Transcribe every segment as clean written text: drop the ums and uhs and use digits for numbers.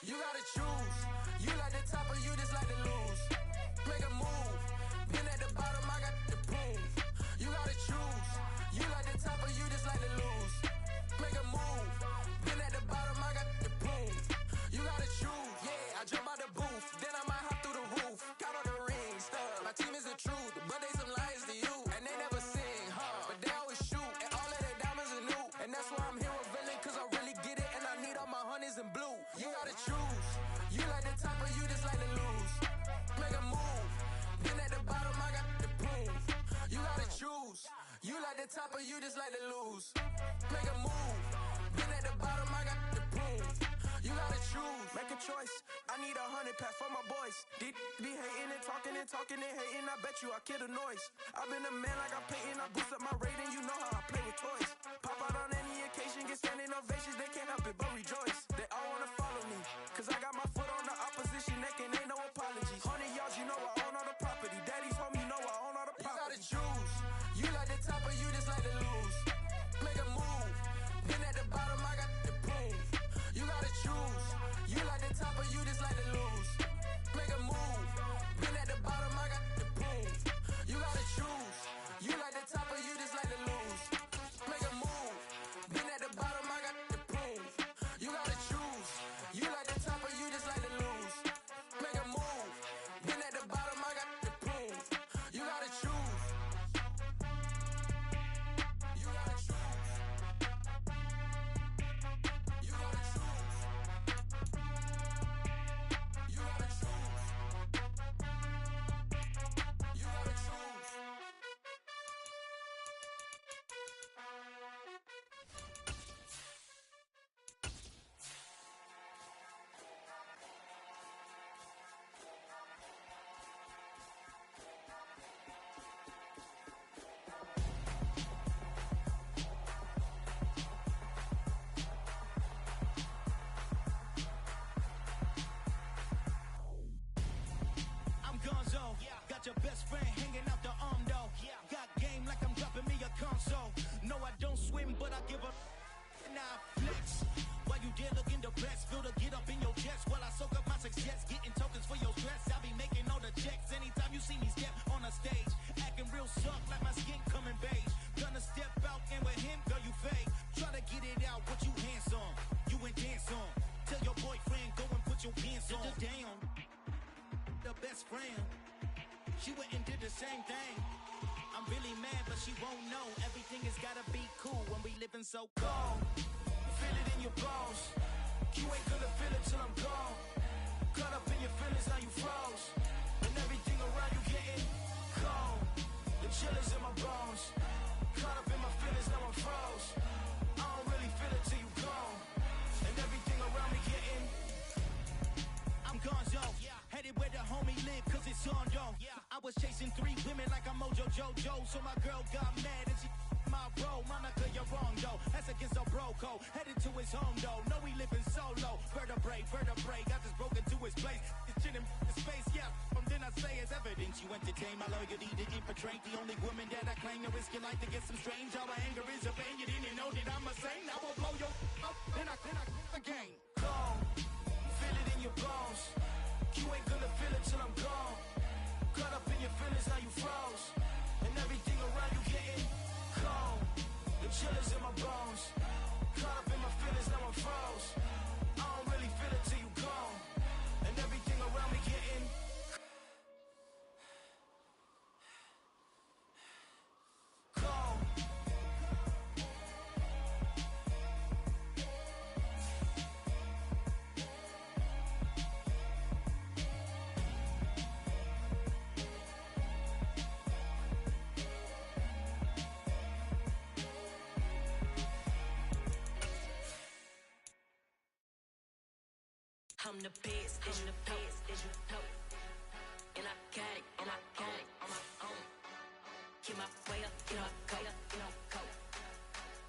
You gotta choose. You like the top or you just like to lose. Make a move. Been at the bottom, I got the proof. You gotta choose. You like the top or you just like to lose. Make a move. Been at the bottom, I got the proof. You gotta choose. Yeah, I jump out the booth. Then I might hop through the roof. Count on the ring stuff. My team is the truth, but they some liars to you. And they never sing, but they always shoot. And all of their diamonds are new. And that's why I'm here with villain, cause I really get it. And I need all my honeys in blue. You gotta choose. You like the top or you just like to lose. Make a move. Been at the bottom, I got the proof. You gotta choose. You like the top or you just like to lose. Make a move. Been at the bottom, I got the proof. You gotta choose. Make a choice. I need 100 pack for my boys. Be hating and talking and talking and hating. I bet you I kill the noise. I've been a man like I'm Peyton. I boost up my rating. You know how I play with toys. Pop out on any occasion, get standing ovations. They can't help it but rejoice. They all wanna follow me, cause I got my foot on the opposition neck and ain't no apologies. 100 yards, you know I own all the property. Daddy's home, you know I own all the property. You gotta choose. You like the top or you just like to lose. Make a move. Been at the bottom, I got the proof. You gotta choose. You like the top or you just like to lose. Make a move. Been at the bottom, I got the proof. You gotta choose. You like the top or you just like to lose. Make a move. Been at the bottom, I got the proof. You gotta choose. You like the top or you just like to lose. Make a move. Been at the bottom, I got the proof. You gotta choose. You gotta choose. You gotta choose. You gotta choose. You gotta choose. I'm Gonzo. Got your best friend hanging out the arm though. Got game like I'm dropping me a console. No, I don't swim, but I give a now flex. While you there looking depressed, feel the get up in your chest while I soak up my success, getting tokens for your stress. I be making all the checks anytime you see me step on a stage, acting real soft like my skin coming beige. Gonna step out and with him, girl, you fake. Try to get it out, what you hands on, you ain't dance on. Tell your boyfriend, go and put your pants on. Down, the best friend, she went and did the same thing. I'm really mad, but she won't know. Everything has gotta be cool when we living so cold. Feel it in your bones. You ain't gonna feel it till I'm gone. Caught up in your feelings, now you froze. And everything around you getting cold. The chill is in my bones. Caught up in my feelings, now I'm froze. I don't really feel it till you gone. And everything around me getting. I'm Gonzo, headed where the homie live, cause it's on though. I was chasing 3 women like I'm Mojo Jojo, so my girl got mad and she my bro. Monica, you're wrong though, that's against a bro code. Headed to his home though, know he living solo. Vertebrae, got this broken to his place. It's chilling in space, yeah. From then I say it's evidence you entertain my loyalty to infiltrate. The only woman that I claim to risk your life to get some strange. All my anger is a pain, you didn't know that I'm a saint. I will blow your up, then I again. Cold. Feel it in your bones. You ain't gonna feel it till I'm gone. Caught up in your feelings, now you froze. And everything around you getting cold. The chill is in my bones. Caught up in my feelings, now I'm froze. I don't really feel it till you gone. And everything around me getting cold. I'm the best, I'm the best, as you know. And I got it, and I got it on my own. Keep my way up, you know, go, you know, go.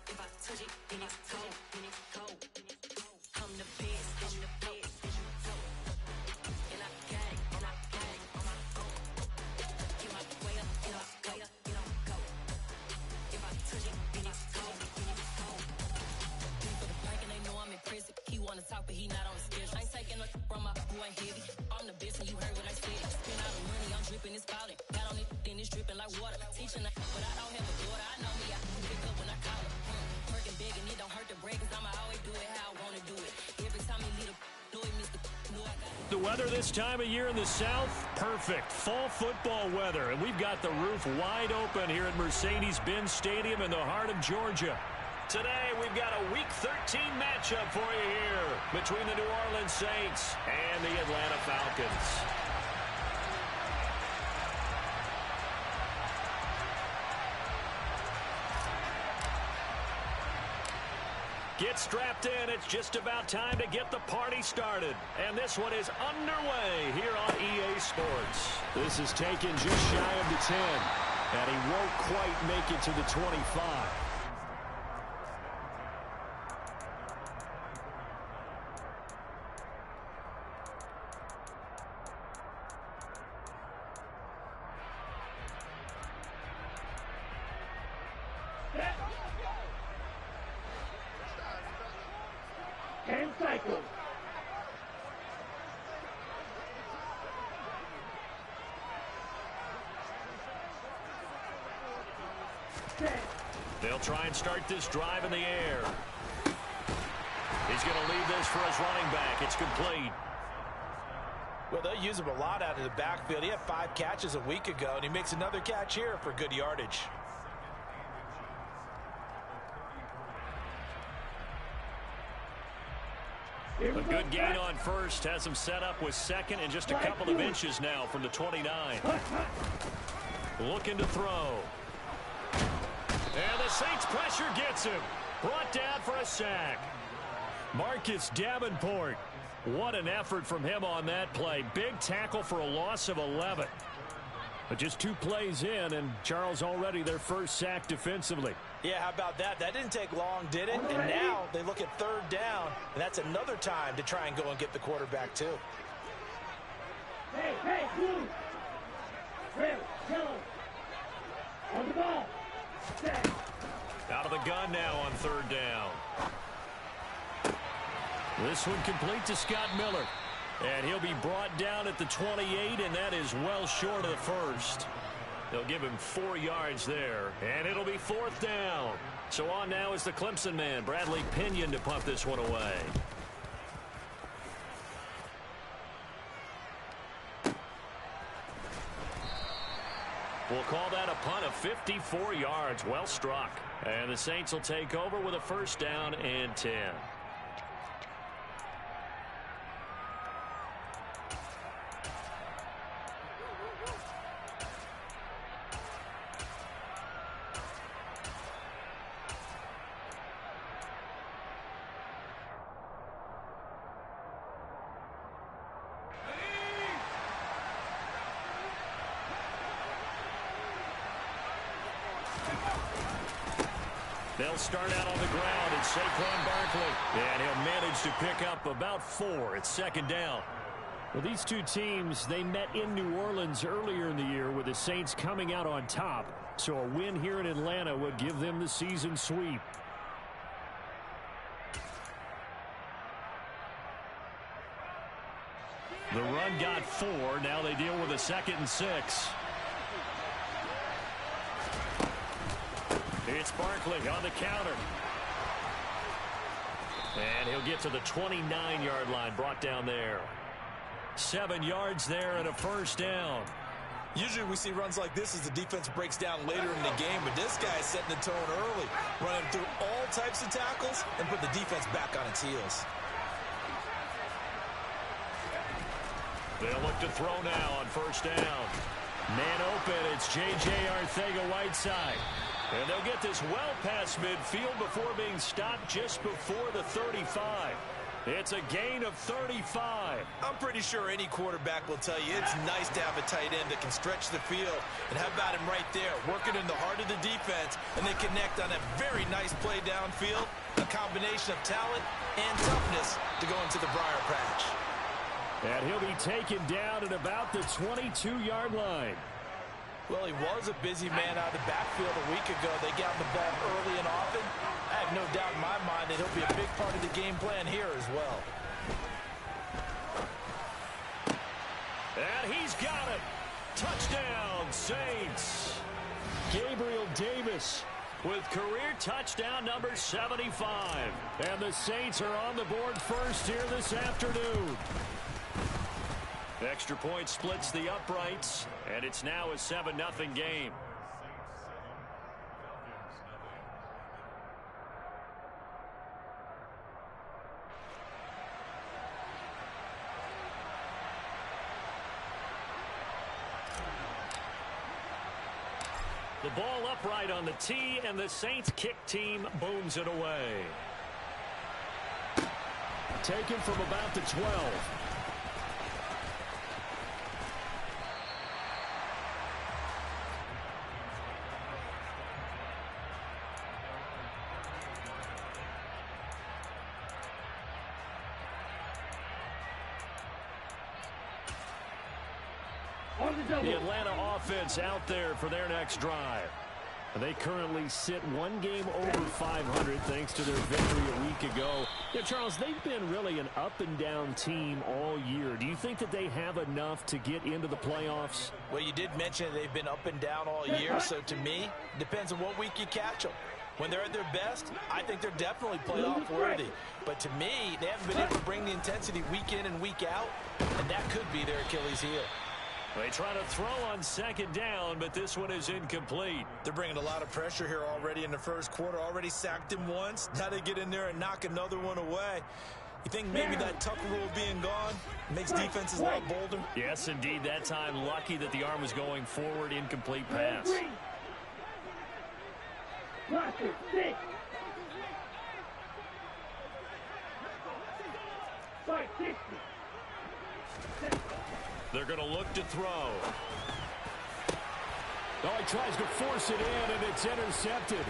If I touch it, then it's cold, then it's cold. I'm the best, I'm the best, as you know. And I got it, and I got it on my own. Keep my way up, you know, go, you know, go. If I touch it, then it's cold, then it's cold. For the blank and they know I'm in prison. He wanna talk, but he not on the schedule. I ain't taking no the weather this time of year in the South? Perfect. Fall football weather. And we've got the roof wide open here at Mercedes-Benz Stadium in the heart of Georgia. Today, we've got a Week 13 matchup for you here between the New Orleans Saints and the Atlanta Falcons. Get strapped in. It's just about time to get the party started. And this one is underway here on EA Sports. This is taken just shy of the 10. And he won't quite make it to the 25. They'll try and start this drive in the air. He's going to leave this for his running back. It's complete. Well, they'll use him a lot out of the backfield. He had 5 catches a week ago, and he makes another catch here for good yardage. A good gain on first. Has him set up with second and just a couple of inches now from the 29. Looking to throw. And the Saints pressure gets him. Brought down for a sack. Marcus Davenport. What an effort from him on that play. Big tackle for a loss of 11. But just 2 plays in, and Charles already their first sack defensively. Yeah, how about that? That didn't take long, did it? And now they look at 3rd down, and that's another time to try and go and get the quarterback too. Hey, blue. Red, yellow. On the ball. Out of the gun now on 3rd down. This one complete to Scott Miller. And he'll be brought down at the 28, and that is well short of the first. They'll give him 4 yards there, and it'll be 4th down. So on now is the Clemson man, Bradley Pinion, to punt this one away. We'll call that a punt of 54 yards. Well struck. And the Saints will take over with a 1st down and 10. They'll start out on the ground. It's Saquon Barkley. And he'll manage to pick up about 4. It's 2nd down. Well, these 2 teams, they met in New Orleans earlier in the year with the Saints coming out on top. So a win here in Atlanta would give them the season sweep. The run got 4. Now they deal with a 2nd and 6. It's Barkley on the counter. And he'll get to the 29-yard line, brought down there. 7 yards there and a 1st down. Usually we see runs like this as the defense breaks down later in the game, but this guy is setting the tone early, running through all types of tackles and put the defense back on its heels. They'll look to throw now on 1st down. Man open, it's J.J. Arcega-Whiteside. And they'll get this well past midfield before being stopped just before the 35. It's a gain of 35. I'm pretty sure any quarterback will tell you it's nice to have a tight end that can stretch the field. And how about him right there, working in the heart of the defense, and they connect on a very nice play downfield, a combination of talent and toughness to go into the briar patch. And he'll be taken down at about the 22-yard line. Well, he was a busy man out of the backfield a week ago. They got the ball early and often. I have no doubt in my mind that he'll be a big part of the game plan here as well. And he's got it. Touchdown, Saints. Gabriel Davis with career touchdown number 75. And the Saints are on the board first here this afternoon. Extra point splits the uprights, and it's now a 7-0 game. The ball upright on the tee, and the Saints kick team booms it away. Taken from about the 12. The Atlanta offense out there for their next drive. They currently sit one game over 500 thanks to their victory a week ago. Yeah, Charles, they've been really an up-and-down team all year. Do you think that they have enough to get into the playoffs? Well, you did mention they've been up and down all year, so to me, it depends on what week you catch them. When they're at their best, I think they're definitely playoff worthy. But to me, they haven't been able to bring the intensity week in and week out, and that could be their Achilles heel. They try to throw on second down, but this one is incomplete. They're bringing a lot of pressure here already in the first quarter. Already sacked him once. Now they get in there and knock another one away. You think maybe that Tucker rule being gone makes defenses a lot bolder? Yes, indeed. That time, lucky that the arm was going forward. Incomplete pass. They're going to look to throw. Oh, he tries to force it in, and it's intercepted.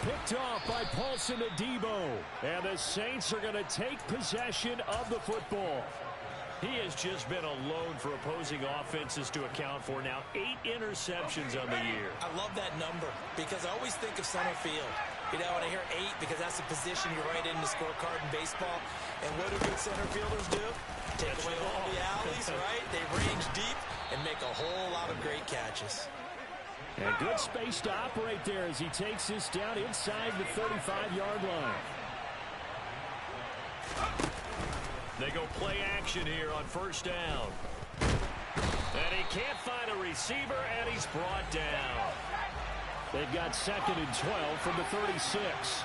Picked off by Paulson Adebo. And the Saints are going to take possession of the football. He has just been a load for opposing offenses to account for. Now 8 interceptions on the year. I love that number because I always think of center field. You know, when I hear 8, because that's the position you write in the scorecard in baseball. And what do good center fielders do? Take away all the alleys, right? They range deep and make a whole lot of great catches. And good space to operate there as he takes this down inside the 35-yard line. They go play action here on first down. And he can't find a receiver, and he's brought down. They've got 2nd and 12 from the 36.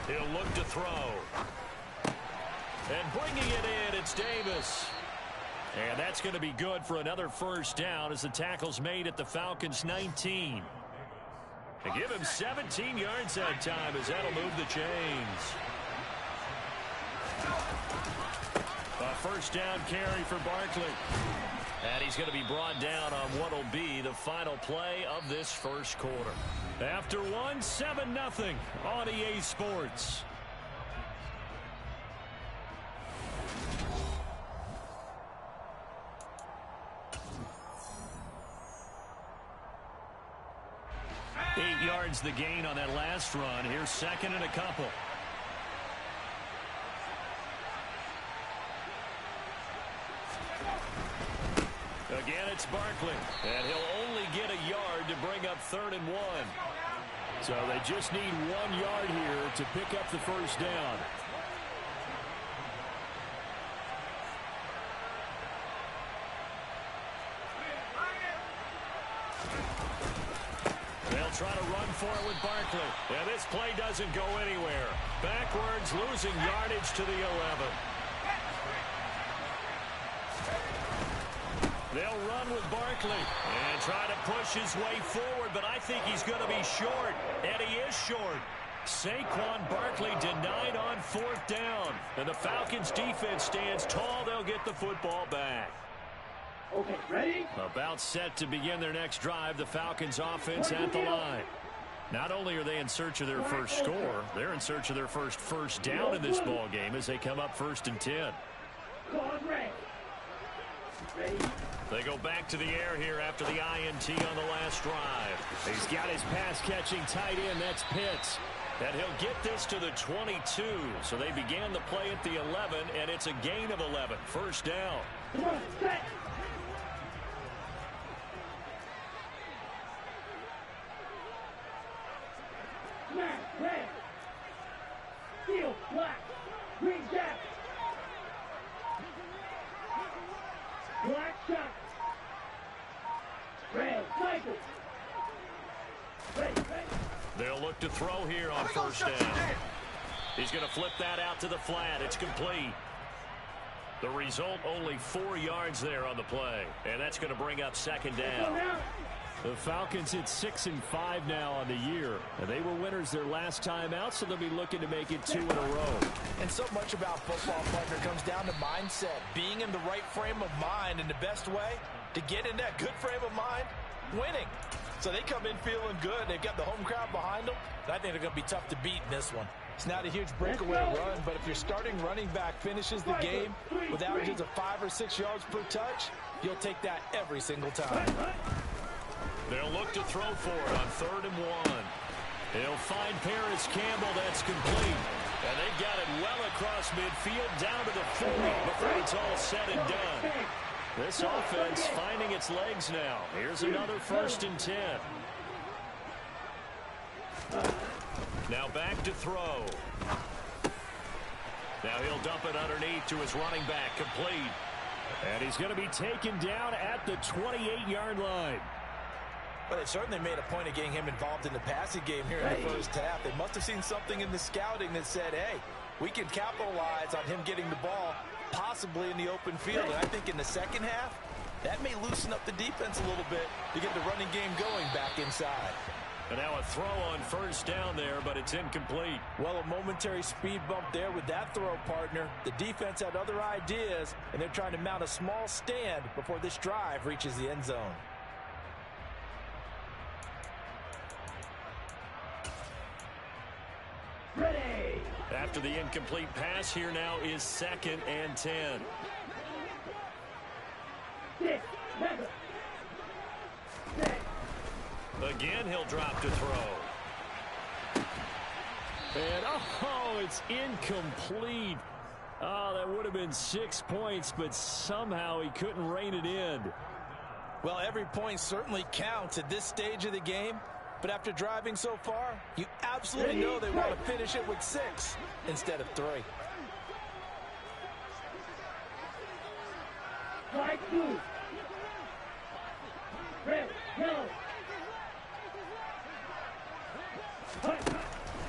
He'll look to throw. And bringing it in, it's Davis. And that's going to be good for another first down as the tackle's made at the Falcons' 19. They give him 17 yards that time as that'll move the chains. A first down carry for Barkley. And he's going to be brought down on what will be the final play of this first quarter. After one, 7-0 on EA Sports. Eight yards the gain on that last run. Here's 2nd and a couple. Again, it's Barkley. And he'll only get a yard to bring up 3rd and 1. So they just need 1 yard here to pick up the first down. They'll try to run for it with Barkley. And this play doesn't go anywhere. Backwards, losing yardage to the 11. They'll run with Barkley and try to push his way forward, but I think he's going to be short, and he is short. Saquon Barkley denied on 4th down, and the Falcons defense stands tall. They'll get the football back. Okay, ready? About set to begin their next drive, the Falcons offense at the line. Not only are they in search of their first score, they're in search of their first down in this ball game as they come up 1st and 10. They go back to the air here after the INT on the last drive. He's got his pass-catching tight end. That's Pitts. And he'll get this to the 22. So they began the play at the 11, and it's a gain of 11. First down. Michael. Ready. They'll look to throw here on first down. He's going to flip that out to the flat. It's complete. The result, only 4 yards there on the play. And that's going to bring up second down. The Falcons hit 6-5 now on the year. And they were winners their last time out, so they'll be looking to make it 2 in a row. And so much about football, partner, comes down to mindset. Being in the right frame of mind, and the best way to get in that good frame of mind, winning. So they come in feeling good. They've got the home crowd behind them. And I think they're going to be tough to beat in this one. It's not a huge breakaway run, but if your starting running back finishes the game with averages of 5 or 6 yards per touch, you'll take that every single time. They'll look to throw for it on 3rd and 1. He'll find Paris Campbell. That's complete. And they've got it well across midfield down to the 40 before it's all said and done. This offense finding its legs now. Here's another 1st and 10. Now back to throw. Now he'll dump it underneath to his running back, complete. And he's going to be taken down at the 28-yard line. But they certainly made a point of getting him involved in the passing game here in the first half. They must have seen something in the scouting that said, hey, we can capitalize on him getting the ball, possibly in the open field. And I think in the second half, that may loosen up the defense a little bit to get the running game going back inside. And now a throw on 1st down there, but it's incomplete. Well, a momentary speed bump there with that throw, partner. The defense had other ideas, and they're trying to mount a small stand before this drive reaches the end zone. Ready. After the incomplete pass, here now is 2nd and 10. 6, 7. Again, he'll drop to throw. And, it's incomplete. Oh, that would have been 6 points, but somehow he couldn't rein it in. Well, every point certainly counts at this stage of the game. But after driving so far, you absolutely know they want to finish it with 6 instead of 3. Strike 2. Red, yellow.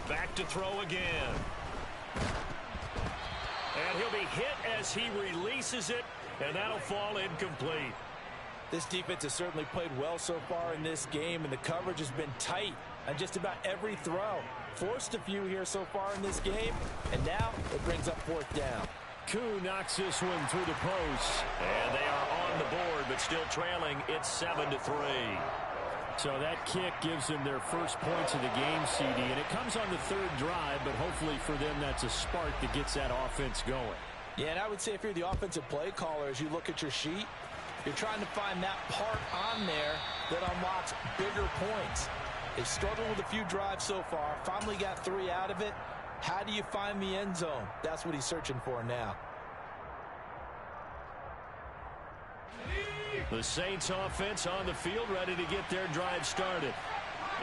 Back to throw again. And he'll be hit as he releases it, and that'll fall incomplete. This defense has certainly played well so far in this game, and the coverage has been tight on just about every throw. Forced a few here so far in this game, and now it brings up 4th down. Koo knocks this one through the post. And they are on the board, but still trailing. It's 7-3. So that kick gives them their first points of the game, CD, and it comes on the 3rd drive, but hopefully for them that's a spark that gets that offense going. Yeah, and I would say if you're the offensive play caller, as you look at your sheet, you're trying to find that part on there that unlocks bigger points. They've struggled with a few drives so far, finally got 3 out of it. How do you find the end zone? That's what he's searching for now. The Saints offense on the field, ready to get their drive started.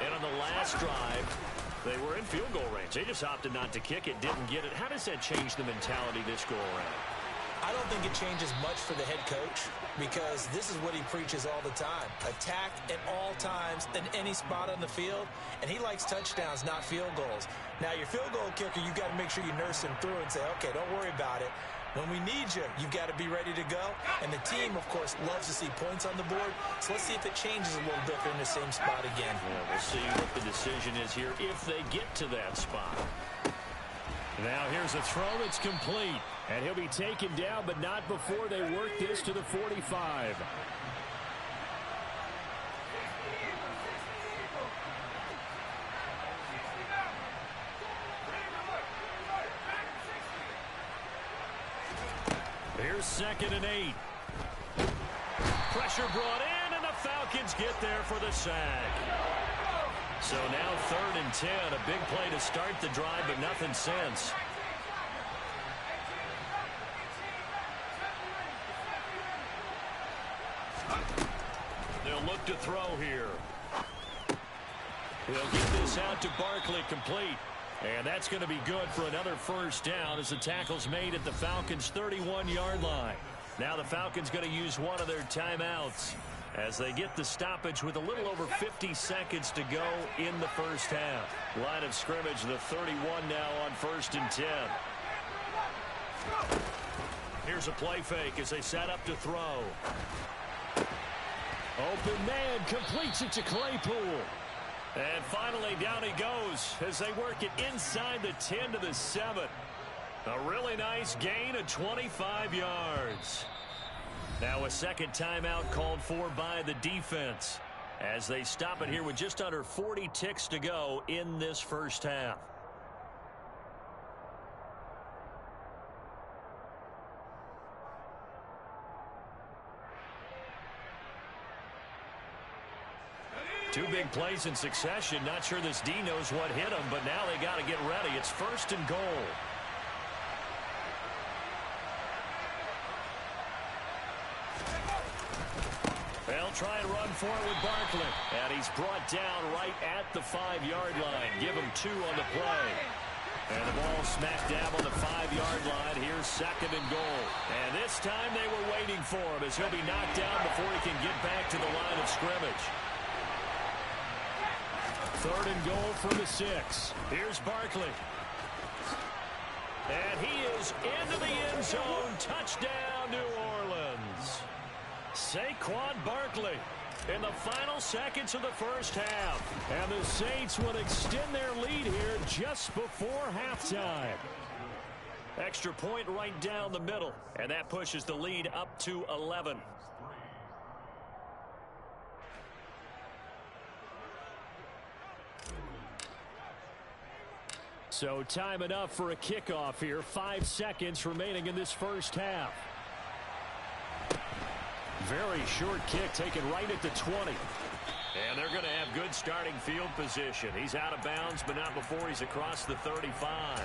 And on the last drive, they were in field goal range. They just opted not to kick it, didn't get it. How does that change the mentality this go around? I don't think it changes much for the head coach because this is what he preaches all the time. Attack at all times in any spot on the field, and he likes touchdowns, not field goals. Now, your field goal kicker, you've got to make sure you nurse him through and say, okay, don't worry about it. When we need you, you've got to be ready to go. And the team, of course, loves to see points on the board. So let's see if it changes a little bit if they're in the same spot again. Yeah, we'll see what the decision is here if they get to that spot. Now here's a throw that's complete. And he'll be taken down, but not before they work this to the 45. Here's 2nd and 8. Pressure brought in, and the Falcons get there for the sack. So now 3rd and 10. A big play to start the drive, but nothing since. They'll look to throw here. He'll get this out to Barkley, complete. And that's going to be good for another 1st down as the tackle's made at the Falcons' 31-yard line. Now the Falcons going to use one of their timeouts as they get the stoppage with a little over 50 seconds to go in the first half. Line of scrimmage, the 31 now on 1st and 10. Here's a play fake as they set up to throw. Open man completes it to Claypool. And finally down he goes as they work it inside the 10 to the 7. A really nice gain of 25 yards. Now a second timeout called for by the defense as they stop it here with just under 40 ticks to go in this first half. Two big plays in succession. Not sure this D knows what hit him, but now they got to get ready. It's 1st and goal. They'll try and run for it with Barkley. And he's brought down right at the 5-yard line. Give him 2 on the play. And the ball smack dab on the 5-yard line. Here's 2nd and goal. And this time they were waiting for him as he'll be knocked down before he can get back to the line of scrimmage. 3rd and goal from the 6. Here's Barkley. And he is into the end zone. Touchdown, New Orleans. Saquon Barkley in the final seconds of the first half. And the Saints will extend their lead here just before halftime. Extra point right down the middle. And that pushes the lead up to 11. So time enough for a kickoff here. 5 seconds remaining in this first half. Very short kick taken right at the 20. And they're going to have good starting field position. He's out of bounds, but not before he's across the 35.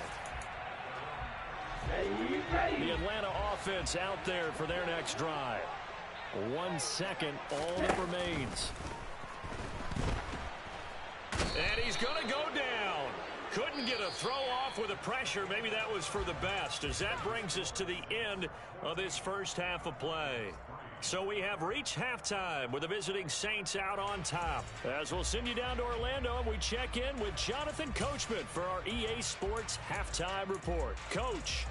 The Atlanta offense out there for their next drive. 1 second, all that remains. And he's going to go down. Couldn't get a throw off with the pressure. Maybe that was for the best, as that brings us to the end of this first half of play. So we have reached halftime with the visiting Saints out on top. As we'll send you down to Orlando, and we check in with Jonathan Coachman for our EA Sports Halftime Report. Coach.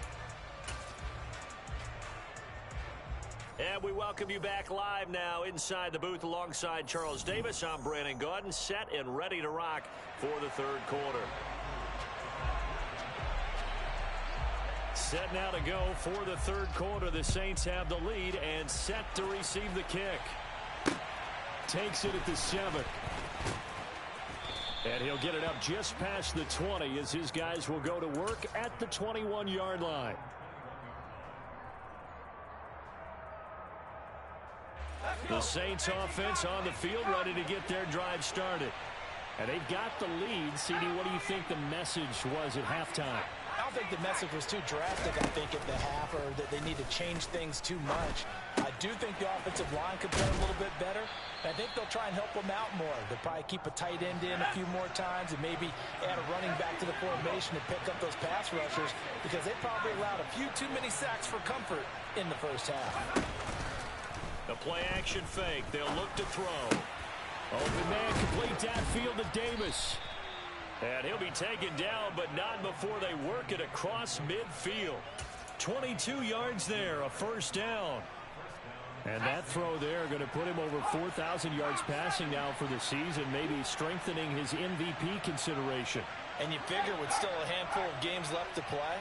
And we welcome you back live now inside the booth alongside Charles Davis. I'm Brandon Gaudin, set and ready to rock for the third quarter. Set now to go for the third quarter. The Saints have the lead and set to receive the kick. Takes it at the 7. And he'll get it up just past the 20 as his guys will go to work at the 21-yard line. The Saints offense on the field ready to get their drive started. And they've got the lead. CD, what do you think the message was at halftime? I don't think the message was too drastic, I think, at the half, or that they need to change things too much. I do think the offensive line could play a little bit better. I think they'll try and help them out more. They'll probably keep a tight end in a few more times and maybe add a running back to the formation to pick up those pass rushers, because they probably allowed a few too many sacks for comfort in the first half. The play action fake. They'll look to throw. Open man complete downfield to Davis. And he'll be taken down, but not before they work it across midfield. 22 yards there, a first down. And that throw there going to put him over 4,000 yards passing now for the season, maybe strengthening his MVP consideration. And you figure with still a handful of games left to play,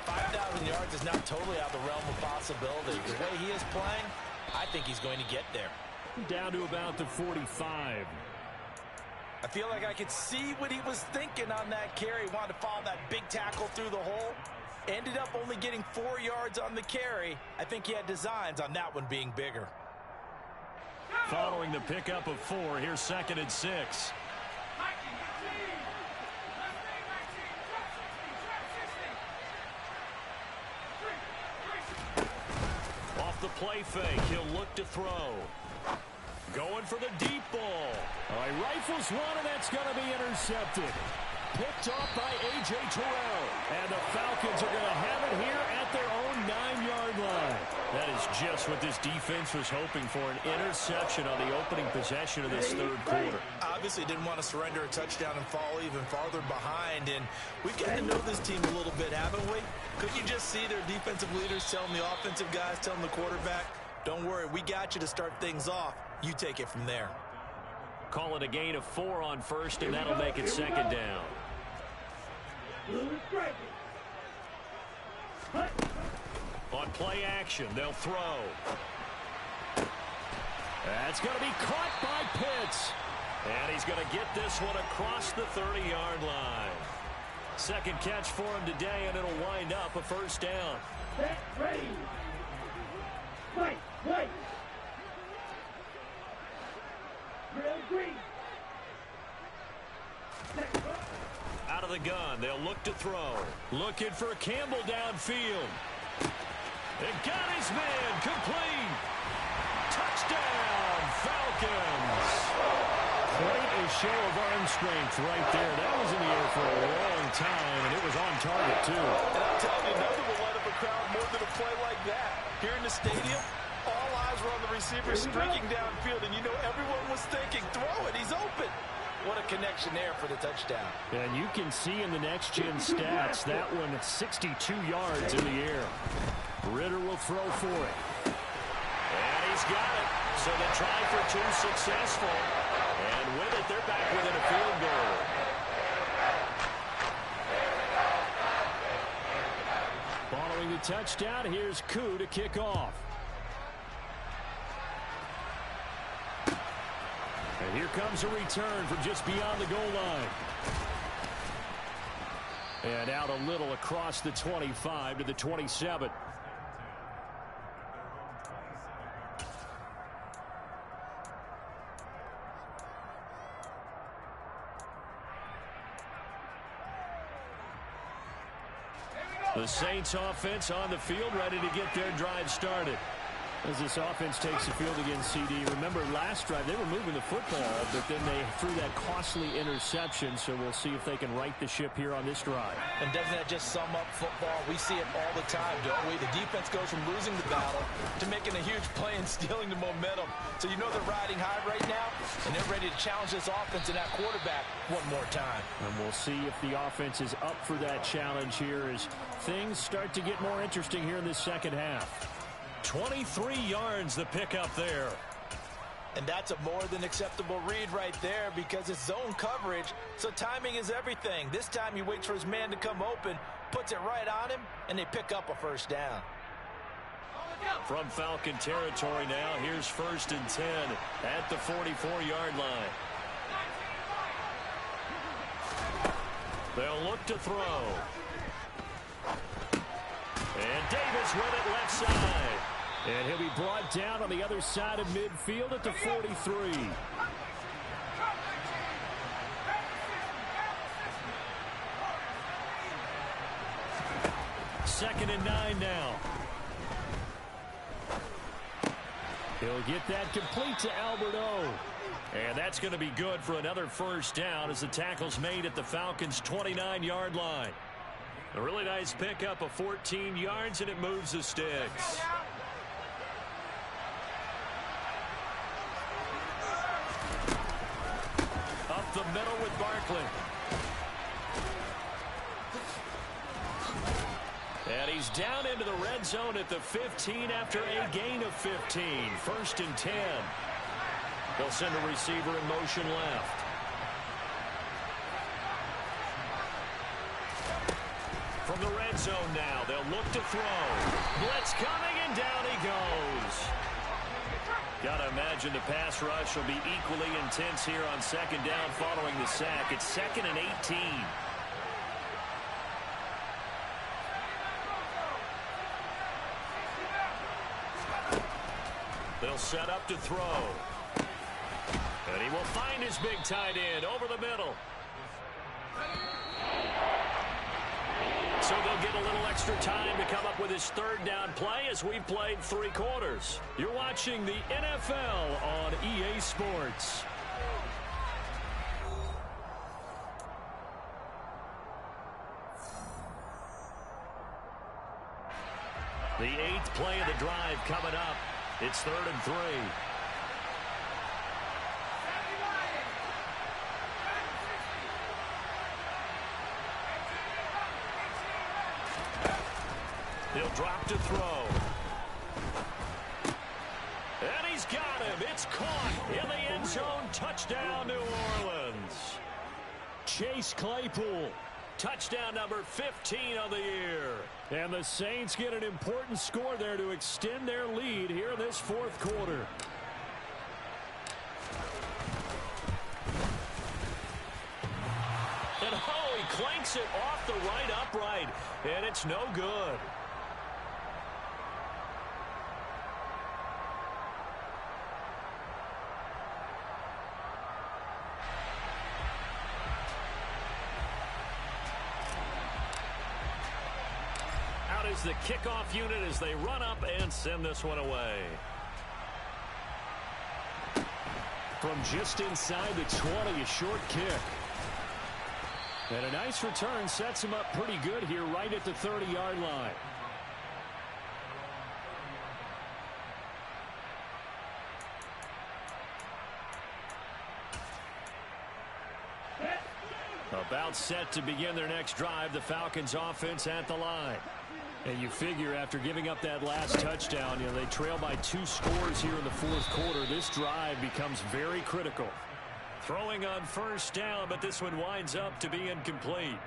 5,000 yards is not totally out of the realm of possibility. The way he is playing, I think he's going to get there. Down to about the 45. I feel like I could see what he was thinking on that carry. Wanted to follow that big tackle through the hole. Ended up only getting 4 yards on the carry. I think he had designs on that one being bigger. Following the pickup of 4, here's 2nd and 6. Off the play fake, he'll look to throw. Going for the deep ball. He rifles one, and that's going to be intercepted. Picked off by A.J. Terrell. And the Falcons are going to have it here at their own 9-yard line. That is just what this defense was hoping for, an interception on the opening possession of this third quarter. Obviously didn't want to surrender a touchdown and fall even farther behind, and we've got to know this team a little bit, haven't we? Couldn't you just see their defensive leaders telling the offensive guys, telling the quarterback, don't worry, we got you to start things off. You take it from there. Call it a gain of 4 on first, and that'll make it second down. On play action, they'll throw. That's going to be caught by Pitts. And he's going to get this one across the 30-yard line. Second catch for him today, and it'll wind up a first down. Set, ready. Fight, fight. Drill green. Out of the gun, they'll look to throw. Looking for Campbell downfield. It got his man complete. Touchdown, Falcons. Quite a show of arm strength right there. That was in the air for a long time, and it was on target, too. And I'm telling you, nothing will light up a crowd more than a play like that. Here in the stadium, all eyes were on the receiver streaking downfield, and you know everyone was thinking, throw it, he's open. What a connection there for the touchdown. And you can see in the next-gen stats, that one at 62 yards in the air. Ritter will throw for it. And he's got it. So they try for 2 successful. And with it, they're back within a field goal. Following the touchdown, here's Koo to kick off. And here comes a return from just beyond the goal line. And out a little across the 25 to the 27. The Saints offense on the field, ready to get their drive started. As this offense takes the field against CD, remember last drive they were moving the football, but then they threw that costly interception, so we'll see if they can right the ship here on this drive. And doesn't that just sum up football? We see it all the time, don't we? The defense goes from losing the battle to making a huge play and stealing the momentum. So you know they're riding high right now, and they're ready to challenge this offense and that quarterback one more time. And we'll see if the offense is up for that challenge here as things start to get more interesting here in this second half. 23 yards the pickup there. And that's a more than acceptable read right there because it's zone coverage, so timing is everything. This time he waits for his man to come open, puts it right on him, and they pick up a first down. From Falcon territory now, here's 1st and 10 at the 44-yard line. They'll look to throw. And Davis with it left side. And he'll be brought down on the other side of midfield at the 43. Second and 9 now. He'll get that complete to Alberto. And that's going to be good for another first down as the tackle's made at the Falcons' 29-yard line. A really nice pickup of 14 yards, and it moves the sticks. Up the middle with Barkley. And he's down into the red zone at the 15 after a gain of 15. 1st and 10. They'll send a receiver in motion left. From the red zone now, they'll look to throw. Blitz coming, and down he goes. Gotta imagine the pass rush will be equally intense here on second down following the sack. It's 2nd and 18. They'll set up to throw. And he will find his big tight end over the middle. So they'll get a little extra time to come up with his 3rd down play as we've played 3 quarters. You're watching the NFL on EA Sports. The 8th play of the drive coming up. It's 3rd and 3. He'll drop to throw. And he's got him. It's caught in the end zone. Touchdown, New Orleans. Chase Claypool. Touchdown number 15 of the year. And the Saints get an important score there to extend their lead here in this 4th quarter. And oh, he clanks it off the right upright. And it's no good. Is the kickoff unit as they run up and send this one away. From just inside the 20, a short kick. And a nice return sets him up pretty good here right at the 30-yard line. About set to begin their next drive, the Falcons offense at the line. And you figure after giving up that last touchdown, they trail by 2 scores here in the 4th quarter. This drive becomes very critical. Throwing on 1st down, but this one winds up to be incomplete.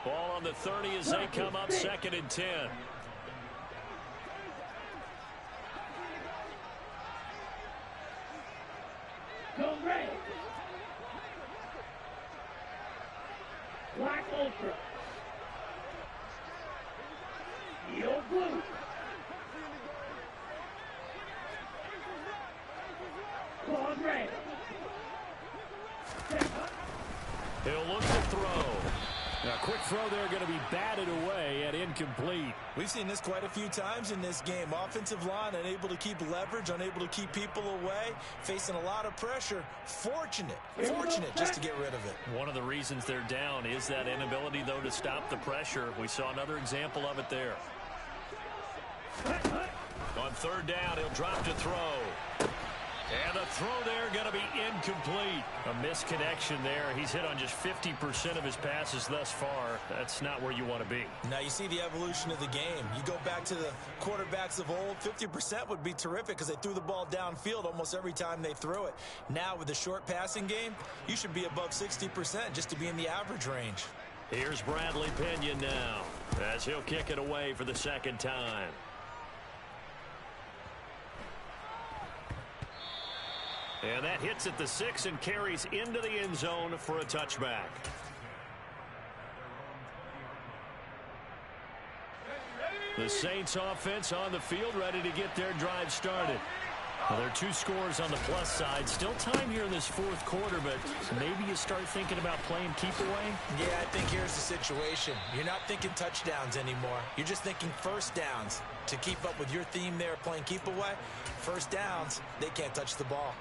Ball on the 30 as they come up 2nd and 10. Go red. Black Ultra. Steel blue. Claws red. He'll look to throw. Now, quick throw there going to be batted away and incomplete. We've seen this quite a few times in this game. Offensive line unable to keep leverage, unable to keep people away, facing a lot of pressure. Fortunate just to get rid of it. One of the reasons they're down is that inability, though, to stop the pressure. We saw another example of it there. On 3rd down, he'll drop to throw. And the throw there going to be incomplete. A misconnection there. He's hit on just 50% of his passes thus far. That's not where you want to be. Now you see the evolution of the game. You go back to the quarterbacks of old, 50% would be terrific because they threw the ball downfield almost every time they threw it. Now with the short passing game, you should be above 60% just to be in the average range. Here's Bradley Pinion now as he'll kick it away for the 2nd time. And that hits at the 6 and carries into the end zone for a touchback. The Saints offense on the field ready to get their drive started. Well, there are 2 scores on the plus side. Still time here in this 4th quarter, but maybe you start thinking about playing keep away? Yeah, I think here's the situation. You're not thinking touchdowns anymore. You're just thinking 1st downs. To keep up with your theme there, playing keep away, 1st downs, they can't touch the ball.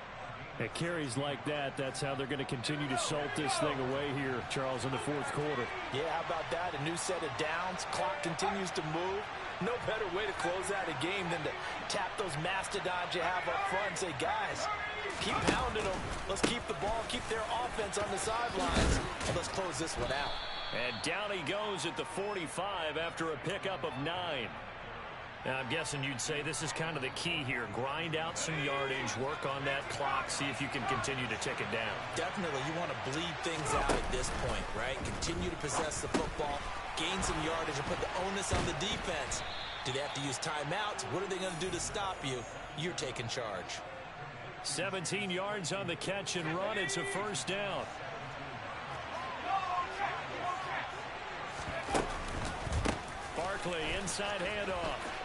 At carries like that, that's how they're going to continue to salt this thing away here, Charles, in the 4th quarter. Yeah, how about that? A new set of downs. Clock continues to move. No better way to close out a game than to tap those mastodons you have up front and say, guys, keep pounding them. Let's keep the ball, keep their offense on the sidelines, and let's close this one out. And down he goes at the 45 after a pickup of 9. Now, I'm guessing you'd say this is kind of the key here. Grind out some yardage, work on that clock, see if you can continue to tick it down. Definitely, you want to bleed things out at this point, right? Continue to possess the football, gain some yardage, and put the onus on the defense. Do they have to use timeouts? What are they going to do to stop you? You're taking charge. 17 yards on the catch and run. It's a 1st down. Barkley, inside handoff.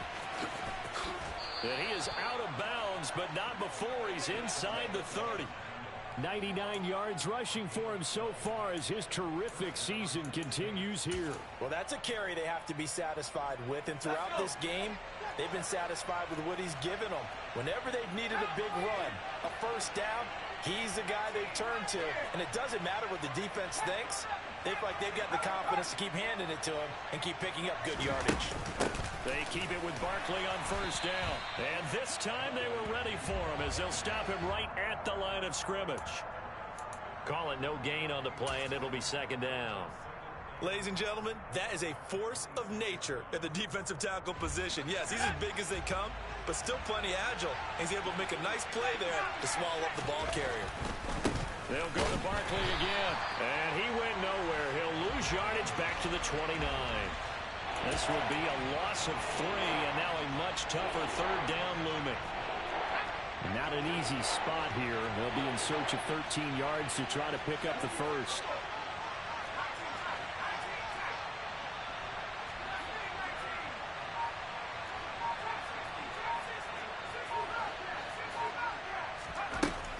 And he is out of bounds, but not before he's inside the 30. 99 yards rushing for him so far as his terrific season continues here. Well, that's a carry they have to be satisfied with, and throughout this game, they've been satisfied with what he's given them. Whenever they've needed a big run, a 1st down, he's the guy they've turned to. And it doesn't matter what the defense thinks. They feel like they've got the confidence to keep handing it to him and keep picking up good yardage. They keep it with Barkley on first down. And this time they were ready for him as they'll stop him right at the line of scrimmage. Call it no gain on the play, and it'll be second down. Ladies and gentlemen, that is a force of nature at the defensive tackle position. Yes, he's as big as they come, but still plenty agile. He's able to make a nice play there to swallow up the ball carrier. They'll go to Barkley again, and he went nowhere. He'll lose yardage back to the 29. This will be a loss of 3, and now a much tougher third down looming. Not an easy spot here. They'll be in search of 13 yards to try to pick up the first.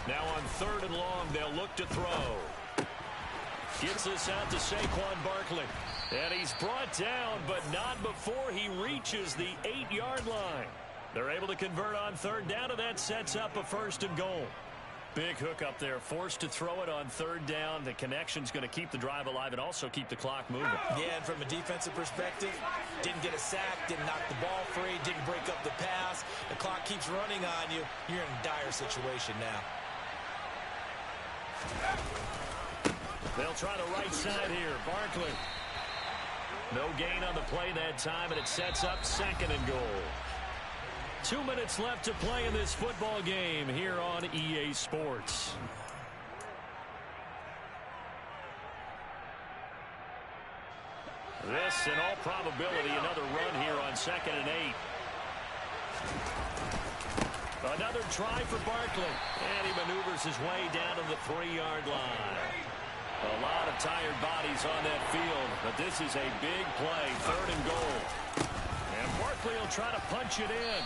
Now on 3rd and long, they'll look to throw. Gets this out to Saquon Barkley. And he's brought down, but not before he reaches the 8-yard line. They're able to convert on 3rd down, and that sets up a 1st and goal. Big hook up there, forced to throw it on 3rd down. The connection's going to keep the drive alive and also keep the clock moving. Yeah, and from a defensive perspective, didn't get a sack, didn't knock the ball free, didn't break up the pass. The clock keeps running on you. You're in a dire situation now. They'll try the right side here. Barkley. No gain on the play that time, and it sets up 2nd and goal. 2 minutes left to play in this football game here on EA Sports. This, in all probability, another run here on 2nd and 8. Another try for Barkley, and he maneuvers his way down to the 3-yard line. A lot of tired bodies on that field, but this is a big play, 3rd and goal. And Barkley will try to punch it in.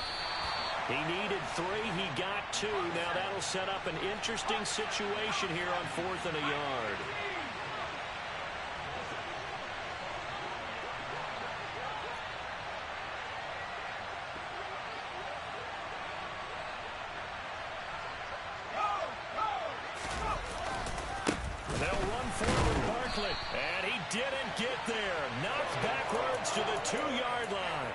He needed 3, he got 2. Now that'll set up an interesting situation here on 4th and a yard. And he didn't get there. Knocked backwards to the 2-yard line.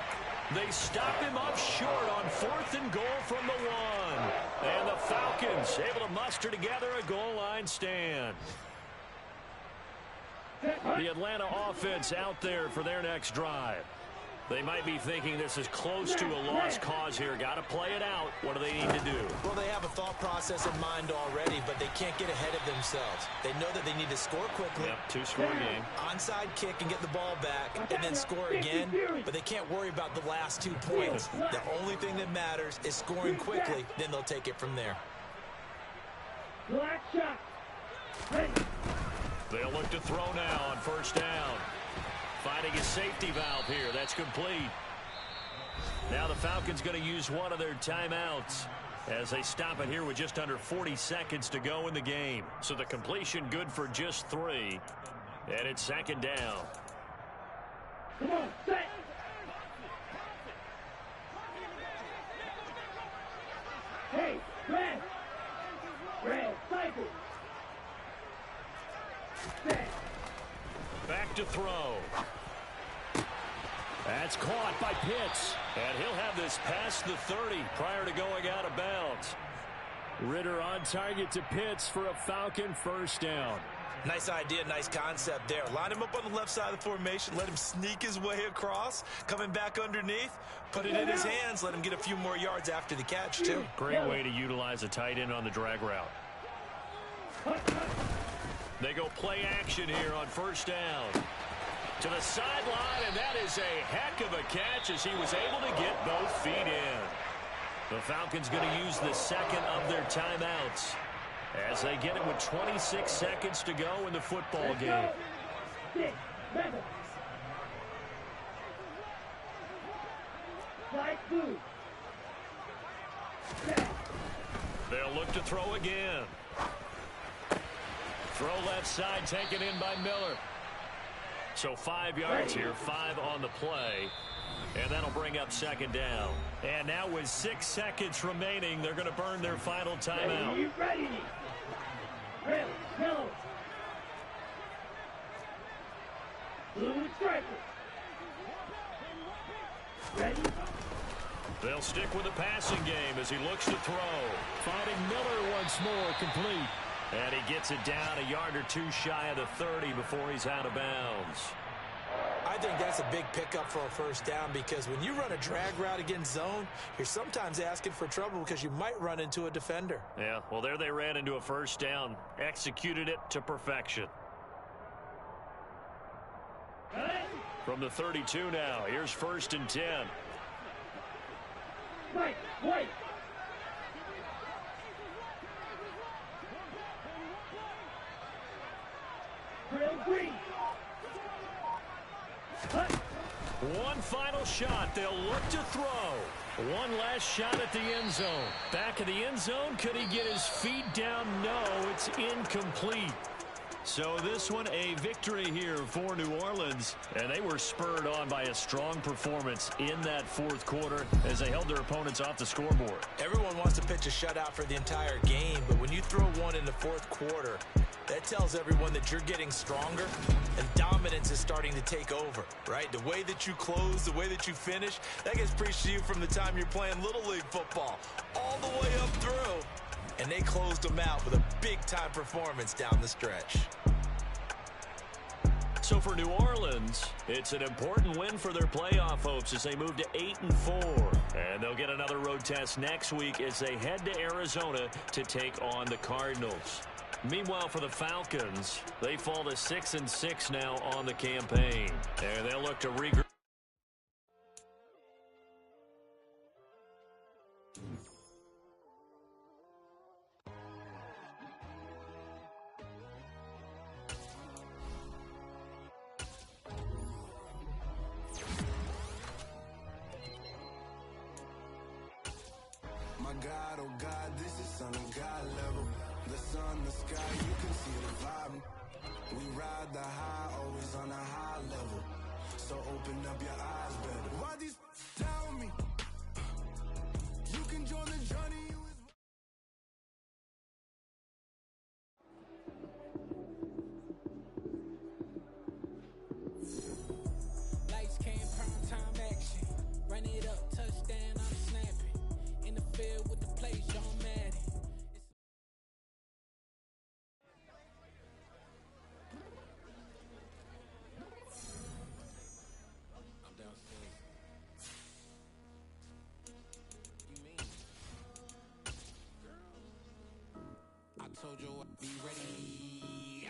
They stop him up short on 4th and goal from the 1. And the Falcons able to muster together a goal line stand. The Atlanta offense out there for their next drive. They might be thinking this is close to a lost cause here. Got to play it out. What do they need to do? Well, they have a thought process in mind already, but they can't get ahead of themselves. They know that they need to score quickly. Yep, 2-score game. Onside kick and get the ball back, and then score again. But they can't worry about the last 2 points. The only thing that matters is scoring quickly. Then they'll take it from there. Black shot. Ready. They'll look to throw now on 1st down. Finding a safety valve here. That's complete. Now the Falcons going to use one of their timeouts as they stop it here with just under 40 seconds to go in the game. So the completion good for just 3. And it's 2nd down. Come on, set. Hey, red. Red, cycle. Set. Back to throw. That's caught by Pitts. And he'll have this past the 30 prior to going out of bounds. Ritter on target to Pitts for a Falcon 1st down. Nice idea, nice concept there. Line him up on the left side of the formation. Let him sneak his way across. Coming back underneath. Put it in his hands. Let him get a few more yards after the catch, too. Great way to utilize a tight end on the drag route. They go play action here on 1st down. To the sideline, and that is a heck of a catch as he was able to get both feet in. The Falcons going to use the 2nd of their timeouts as they get it with 26 seconds to go in the football game. 6, 7. Side 2. Set. They'll look to throw again. Throw left side taken in by Miller. So 5 yards here, 5 on the play. And that'll bring up 2nd down. And now with 6 seconds remaining, they're going to burn their final timeout. Ready. Red, yellow. Blue striker. Ready. They'll stick with the passing game as he looks to throw. Finding Miller once more, complete. And he gets it down a yard or two shy of the 30 before he's out of bounds. I think that's a big pickup for a first down because when you run a drag route against zone, you're sometimes asking for trouble because you might run into a defender. Yeah, well, there they ran into a first down. Executed it to perfection. From the 32 now, here's 1st and 10. Right, right. Drill green. One final shot. They'll look to throw. One last shot at the end zone. Back of the end zone. Could he get his feet down? No, it's incomplete. So this one a victory here for New Orleans. And they were spurred on by a strong performance in that fourth quarter as they held their opponents off the scoreboard. Everyone wants to pitch a shutout for the entire game, but when you throw one in the fourth quarter, that tells everyone that you're getting stronger and dominance is starting to take over, right? The way that you close, the way that you finish, that gets preached to you from the time you're playing Little League football all the way up through. And they closed them out with a big-time performance down the stretch. So for New Orleans, it's an important win for their playoff hopes as they move to 8-4. And they'll get another road test next week as they head to Arizona to take on the Cardinals. Meanwhile, for the Falcons, they fall to 6-6 now on the campaign. And they'll look to regroup. My God, oh God, this is Son of God level. The sun, the sky, you can see the vibe. We ride the high, always on a high level. So open up your eyes better. Why these tell me? You can join the journey. Lights came, prime time action. Run it up, touchdown, I'm snapping. In the field with the plays, John Madden. I'm downstairs. You mean? I told you I'd be ready.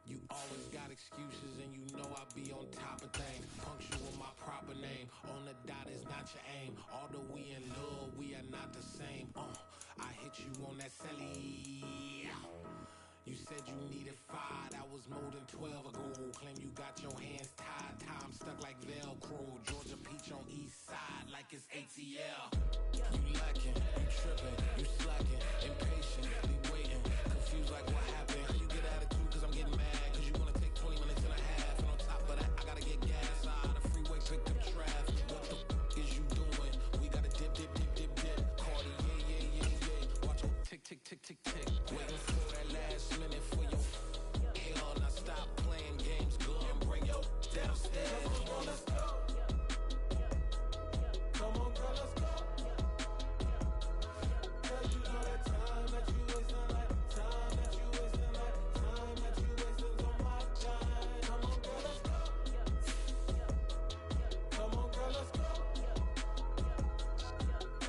You always got excuses and you know I be on top of things. Punctual my proper name. On the dot is not your aim. Although we in love, we are not the same. I hit you on that celly. You said you needed 5, that was more than 12 ago. Claim you got your hands tied, time stuck like Velcro. Georgia Peach on east side like it's ATL. You lacking, you tripping, you slacking, impatient.